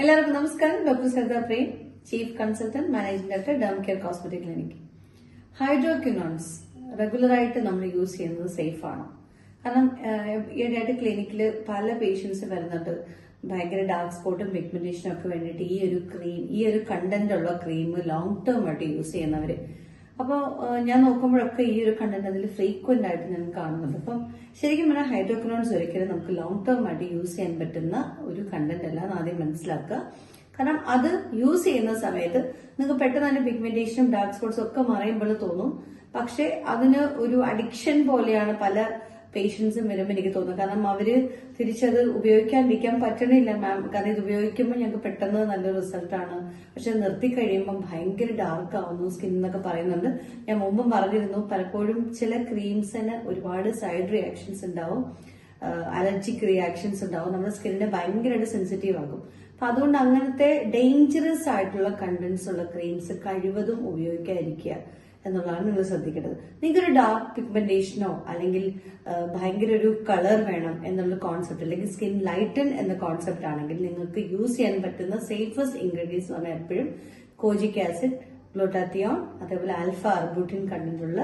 എല്ലാവർക്കും നമസ്കാരം. Doctor Saritha Prem, chief consultant, managing director, derma care cosmetic clinic. Hydroquinones റെഗുലറായിട്ട് നമ്മൾ യൂസ് ചെയ്യുന്നത് സേഫ് ആണ്. കാരണം ഈയിടെയായിട്ട് ക്ലിനിക്കിൽ പല പേഷ്യൻസ് വരുന്നുണ്ട്, ഭയങ്കര ഡാർക്ക് സ്പോട്ടും പിഗ്മെന്റേഷനും ഒക്കെ വേണ്ടിയിട്ട് ഈ ഒരു കണ്ടന്റ് ഉള്ള ക്രീം ലോങ് ടേം ആയിട്ട് യൂസ് ചെയ്യുന്നവര്. അപ്പോൾ ഞാൻ നോക്കുമ്പോഴൊക്കെ ഈ ഒരു കണ്ടന്റ് അതിൽ ഫ്രീക്വന്റ് ആയിട്ട് ഞാൻ കാണുന്നുണ്ട്. അപ്പം ശരിക്കും പറഞ്ഞാൽ ഹൈഡ്രോക്വിനോൺസ് ഒരിക്കലും നമുക്ക് ലോങ് ടേം ആയിട്ട് യൂസ് ചെയ്യാൻ പറ്റുന്ന ഒരു കണ്ടന്റ് അല്ല എന്ന് ആദ്യം മനസ്സിലാക്കുക. കാരണം അത് യൂസ് ചെയ്യുന്ന സമയത്ത് നിങ്ങൾക്ക് പെട്ടെന്ന് തന്നെ പിഗ്മെന്റേഷനും ഡാർക്ക് സ്പോട്ട്സും ഒക്കെ മറയുമ്പോൾ തോന്നും. പക്ഷെ അതിന് ഒരു അഡിക്ഷൻ പോലെയാണ് പല പേഷ്യൻസും വരുമ്പോൾ എനിക്ക് തോന്നുന്നു. കാരണം അവര് തിരിച്ചത് ഉപയോഗിക്കാണ്ടിരിക്കാൻ പറ്റണില്ല മാം, കാരണം ഇത് ഉപയോഗിക്കുമ്പോൾ ഞങ്ങൾക്ക് പെട്ടെന്ന് നല്ലൊരു റിസൾട്ടാണ്, പക്ഷെ നിർത്തി കഴിയുമ്പോൾ ഭയങ്കര ഡാർക്ക് ആവുന്നു സ്കിൻ എന്നൊക്കെ പറയുന്നുണ്ട്. ഞാൻ മുമ്പും പറഞ്ഞിരുന്നു, പലപ്പോഴും ചില ക്രീംസിന് ഒരുപാട് സൈഡ് റിയാക്ഷൻസ് ഉണ്ടാവും, അലർജിക് റിയാക്ഷൻസ് ഉണ്ടാവും, നമ്മുടെ സ്കിന്നിനെ ഭയങ്കരമായിട്ട് സെൻസിറ്റീവ് ആകും. അപ്പൊ അതുകൊണ്ട് അങ്ങനത്തെ ഡേഞ്ചറസ് ആയിട്ടുള്ള കണ്ടന്റ്സ് ഉള്ള ക്രീംസ് കഴിവതും ഉപയോഗിക്കാതിരിക്കുക എന്നുള്ളതാണ് നിങ്ങൾ ശ്രദ്ധിക്കേണ്ടത്. നിങ്ങൾക്കൊരു ഡാർക്ക് പിഗ്മെന്റേഷനോ അല്ലെങ്കിൽ ഭയങ്കര ഒരു കളർ വേണം എന്നുള്ള കോൺസെപ്റ്റ്, അല്ലെങ്കിൽ സ്കിൻ ലൈറ്റൻ എന്ന കോൺസെപ്റ്റ് ആണെങ്കിൽ നിങ്ങൾക്ക് യൂസ് ചെയ്യാൻ പറ്റുന്ന സേഫസ്റ്റ് ഇൻഗ്രീഡിയൻസ് എന്ന് പറഞ്ഞാൽ എപ്പോഴും കോജിക് ആസിഡ്, ഗ്ലൂട്ടാത്തിയോൺ, അതേപോലെ ആൽഫ അർബുട്ടിൻ കണ്ടന്റ് ഉള്ള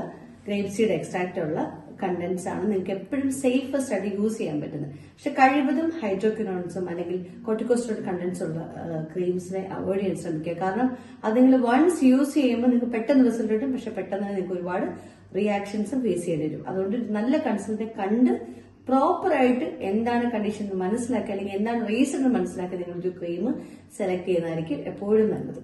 ഗ്രേപ്പ് സീഡ് എക്സ്ട്രാക്ട് ഉള്ള കണ്ടന്റ്സ് ആണ് നിങ്ങൾക്ക് എപ്പോഴും സേഫസ്റ്റ് ആയിട്ട് യൂസ് ചെയ്യാൻ പറ്റുന്നത്. പക്ഷെ കഴിവതും ഹൈഡ്രോക്വിനോൺസും അല്ലെങ്കിൽ കോർട്ടിക്കോസ്റ്റോയിഡ് കണ്ടന്റ്സ് ഉള്ള ക്രീംസിനെ അവോയ്ഡ് ചെയ്യാൻ ശ്രമിക്കുക. കാരണം അത് നിങ്ങൾ വൺസ് യൂസ് ചെയ്യുമ്പോൾ നിങ്ങൾക്ക് പെട്ടെന്ന് റിസൾട്ട് കിട്ടും, പക്ഷെ പെട്ടെന്ന് നിങ്ങൾക്ക് ഒരുപാട് റിയാക്ഷൻസ് ഫേസ് ചെയ്യേണ്ടി വരും. അതുകൊണ്ട് നല്ല കൺസൾട്ടിനെ കണ്ട് പ്രോപ്പറായിട്ട് എന്താണ് കണ്ടീഷൻ എന്ന് മനസ്സിലാക്കുക, അല്ലെങ്കിൽ എന്താണ് റീസൺ എന്ന് മനസ്സിലാക്കി നിങ്ങളൊരു ക്രീം സെലക്ട് ചെയ്യുന്നതായിരിക്കും എപ്പോഴും നല്ലത്.